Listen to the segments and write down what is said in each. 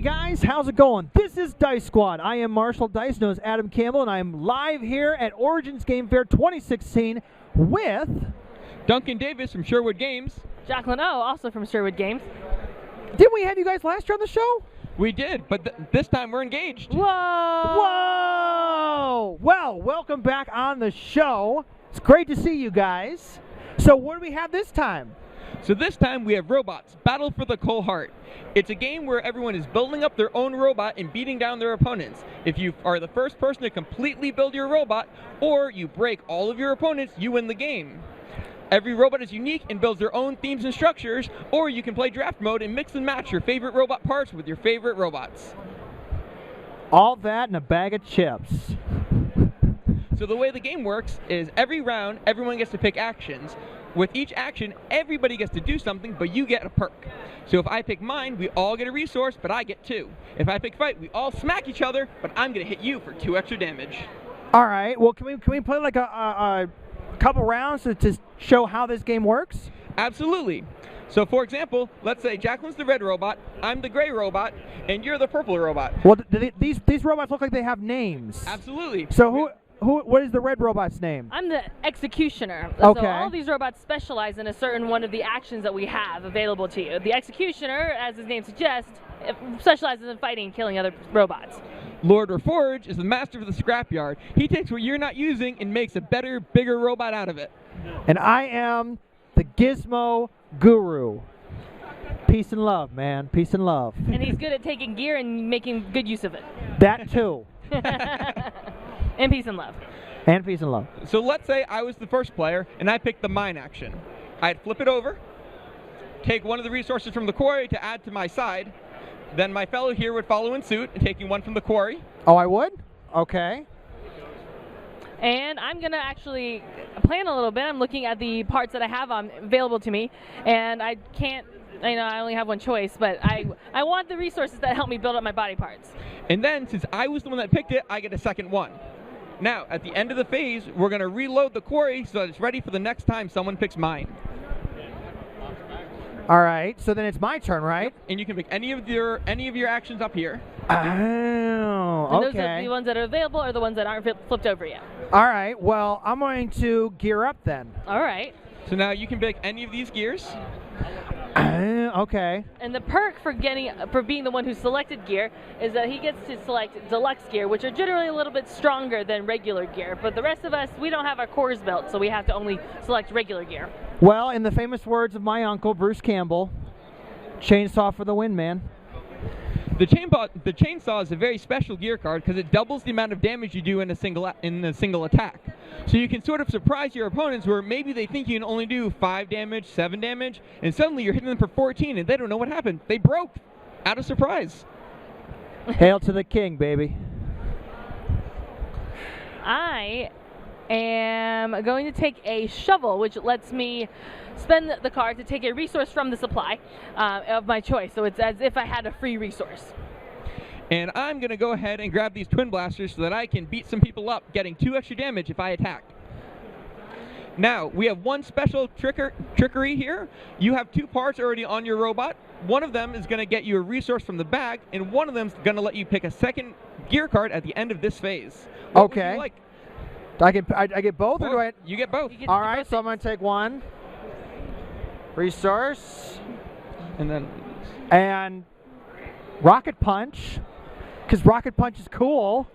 guys, how's it going? This is Dice Squad. I am Marshall Dice, known as Adam Campbell, and I am live here at Origins Game Fair 2016 with Duncan Davis from Sherwood Games. Jacqueline O, also from Sherwood Games. Didn't we have you guys last year on the show? We did, but this time we're engaged. Whoa! Whoa! Well, welcome back on the show. It's great to see you guys. So what do we have this time? So this time we have Robots, Battle for the Coal Heart. It's a game where everyone is building up their own robot and beating down their opponents. If you are the first person to completely build your robot, or you break all of your opponents, you win the game. Every robot is unique and builds their own themes and structures, or you can play draft mode and mix and match your favorite robot parts with your favorite robots. All that in a bag of chips. So the way the game works is every round, everyone gets to pick actions. With each action, everybody gets to do something, but you get a perk. So if I pick mine, we all get a resource, but I get 2. If I pick fight, we all smack each other, but I'm going to hit you for 2 extra damage. All right. Well, can we play like a couple rounds to show how this game works? Absolutely. So for example, let's say Jacqueline's the red robot, I'm the gray robot, and you're the purple robot. Well, these robots look like they have names. Absolutely. So what is the red robot's name? I'm the executioner. Okay. So all these robots specialize in a certain one of the actions that we have available to you. The executioner, as his name suggests, specializes in fighting and killing other robots. Lord Reforge is the master of the scrapyard. He takes what you're not using and makes a better, bigger robot out of it. And I am the Gizmo Guru. Peace and love, man. Peace and love. And he's good at taking gear and making good use of it. That too. And peace and love. And peace and love. So let's say I was the first player and I picked the mine action. I'd flip it over, take one of the resources from the quarry to add to my side. Then my fellow here would follow in suit, taking one from the quarry. Oh, I would? Okay. And I'm going to actually plan a little bit. I'm looking at the parts that I have available to me, and I can't, I only have one choice, but I want the resources that help me build up my body parts. And then, since I was the one that picked it, I get a second one. Now, at the end of the phase, we're going to reload the quarry so that it's ready for the next time someone picks mine. All right. So then it's my turn, right? And you can pick any of your actions up here. Oh, And those are okay. the ones that are available or the ones that aren't flipped over yet. All right. Well, I'm going to gear up then. All right. So now you can pick any of these gears. Okay. And the perk for being the one who selected gear is that he gets to select deluxe gear, which are generally a little bit stronger than regular gear. But the rest of us, we don't have our cores built, so we have to only select regular gear. Well, in the famous words of my uncle, Bruce Campbell, chainsaw for the win, man. The chainsaw is a very special gear card because it doubles the amount of damage you do in a single attack. So you can sort of surprise your opponents where maybe they think you can only do 5 damage, 7 damage, and suddenly you're hitting them for 14 and they don't know what happened. They broke out of surprise. Hail to the king, baby. I am going to take a shovel, which lets me spend the card to take a resource from the supply of my choice. So it's as if I had a free resource. And I'm going to go ahead and grab these twin blasters so that I can beat some people up, getting 2 extra damage if I attack. Now, we have one special trickery here. You have 2 parts already on your robot. One of them is going to get you a resource from the bag, and one of them is going to let you pick a second gear card at the end of this phase. What would you like? I get both, or do I? You get both. All right, so I'm going to take one resource, and Rocket Punch, because Rocket Punch is cool.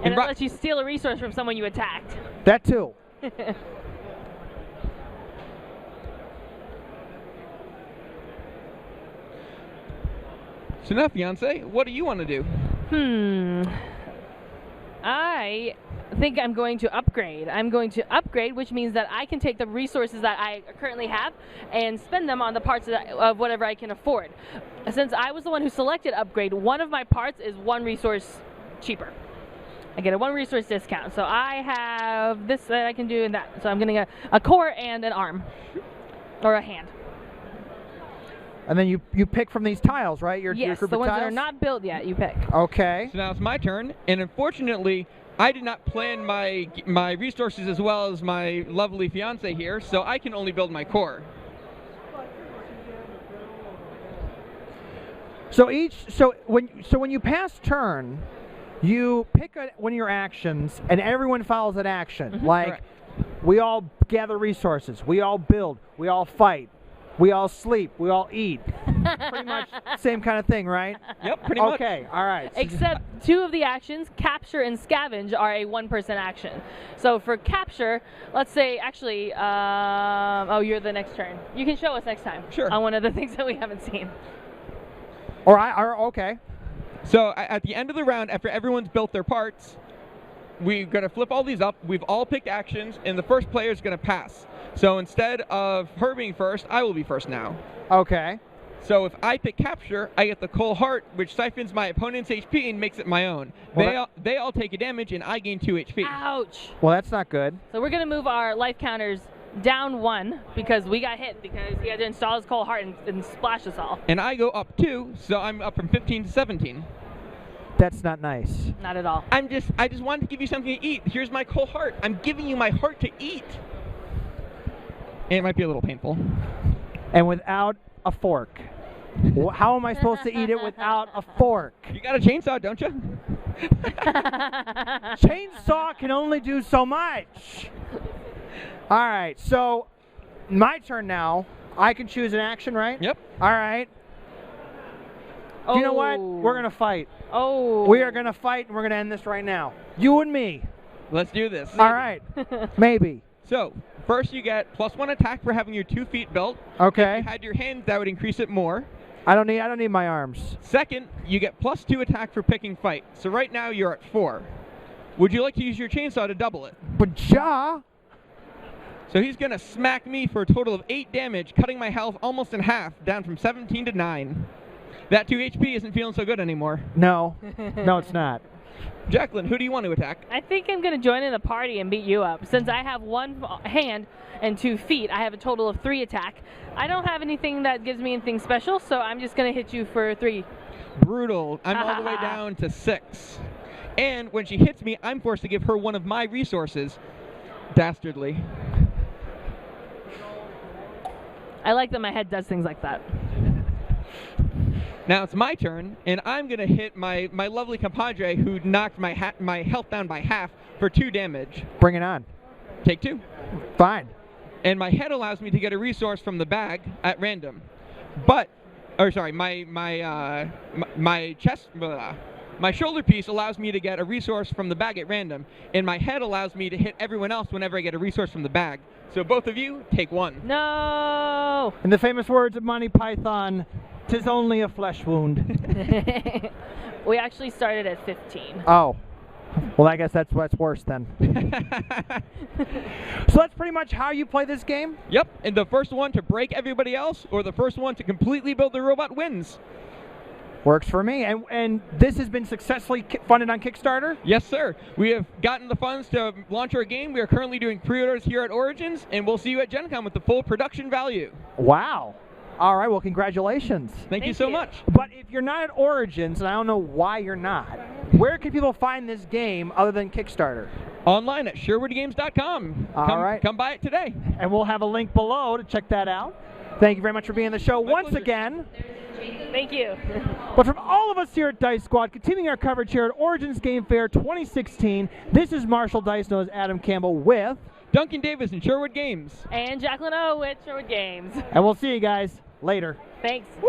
And it lets you steal a resource from someone you attacked. That too. So now, fiance, what do you want to do? I think I'm going to upgrade. I'm going to upgrade, which means that I can take the resources that I currently have and spend them on the parts of whatever I can afford. Since I was the one who selected upgrade, one of my parts is 1 resource cheaper. I get a 1 resource discount. So I have this that I can do and that. So I'm getting a core and an arm. Or a hand. And then you pick from these tiles, right? Your Yes, group the of ones tiles? that are not built yet, you pick. Okay. So now it's my turn, and unfortunately, I did not plan my resources as well as my lovely fiance here, so I can only build my core. So when you pass turn, you pick one of your actions, and everyone follows that action. Like, Correct. we all gather resources, we all build, we all fight, we all sleep, we all eat. Pretty much same kind of thing, right? Yep, pretty much. Okay, all right. Except two of the actions, capture and scavenge, are a one-person action. So for capture, let's say, actually, oh, you're the next turn. You can show us next time. Sure. On one of the things that we haven't seen. Okay. So at the end of the round, after everyone's built their parts, we're going to flip all these up. We've all picked actions, and the first player is going to pass. So instead of her being first, I will be first now. Okay. So if I pick capture, I get the Cold Heart, which siphons my opponent's HP and makes it my own. Well, They all take a damage, and I gain 2 HP. Ouch. Well, that's not good. So we're going to move our life counters down 1 because we got hit because he had to install his Cold Heart and splash us all. And I go up 2, so I'm up from 15 to 17. That's not nice. Not at all. I just wanted to give you something to eat. Here's my Cold Heart. I'm giving you my heart to eat. And it might be a little painful. And without a fork. How am I supposed to eat it without a fork? You got a chainsaw, don't you? Chainsaw can only do so much. All right, so my turn now. I can choose an action, right? Yep. All right. You know what? We're going to fight. Oh. We are going to fight, and we're going to end this right now. You and me. Let's do this. All right. Maybe. So, first you get +1 attack for having your 2 feet built. Okay. If you had your hands, that would increase it more. I don't need my arms. Second, you get +2 attack for picking fight. So right now you're at 4. Would you like to use your chainsaw to double it? But ja. So he's going to smack me for a total of 8 damage, cutting my health almost in half, down from 17 to 9. That 2 HP isn't feeling so good anymore. No. No, it's not. Jacqueline, who do you want to attack? I think I'm going to join in the party and beat you up. Since I have 1 hand and 2 feet, I have a total of 3 attack. I don't have anything that gives me anything special, so I'm just going to hit you for 3. Brutal. I'm all the way down to 6. And when she hits me, I'm forced to give her one of my resources. Dastardly. I like that my head does things like that. Now it's my turn, and I'm going to hit my lovely compadre who knocked my health down by half for 2 damage. Bring it on. Take 2. Fine. And my head allows me to get a resource from the bag at random. But, or sorry, my chest, my shoulder piece allows me to get a resource from the bag at random, and my head allows me to hit everyone else whenever I get a resource from the bag. So both of you take 1. No! In the famous words of Monty Python, 'tis only a flesh wound. We actually started at 15. Oh. Well, I guess that's worse then. So that's pretty much how you play this game? Yep, and the first one to break everybody else, or the first one to completely build the robot wins. Works for me. And this has been successfully funded on Kickstarter? Yes, sir. We have gotten the funds to launch our game. We are currently doing pre-orders here at Origins, and we'll see you at Gen Con with the full production value. Wow. All right, well, congratulations. Thank you Thank so you. much. But if you're not at Origins, and I don't know why you're not, where can people find this game other than Kickstarter? Online at SherwoodGames.com. All right. Come buy it today. And we'll have a link below to check that out. Thank you very much for being on the show once pleasure. again. Thank you. But from all of us here at Dice Squad, continuing our coverage here at Origins Game Fair 2016, this is Marshall Dice, known as Adam Campbell, with... Duncan Davis and Sherwood Games. And Jacqueline O with Sherwood Games. And we'll see you guys later. Thanks. Woo!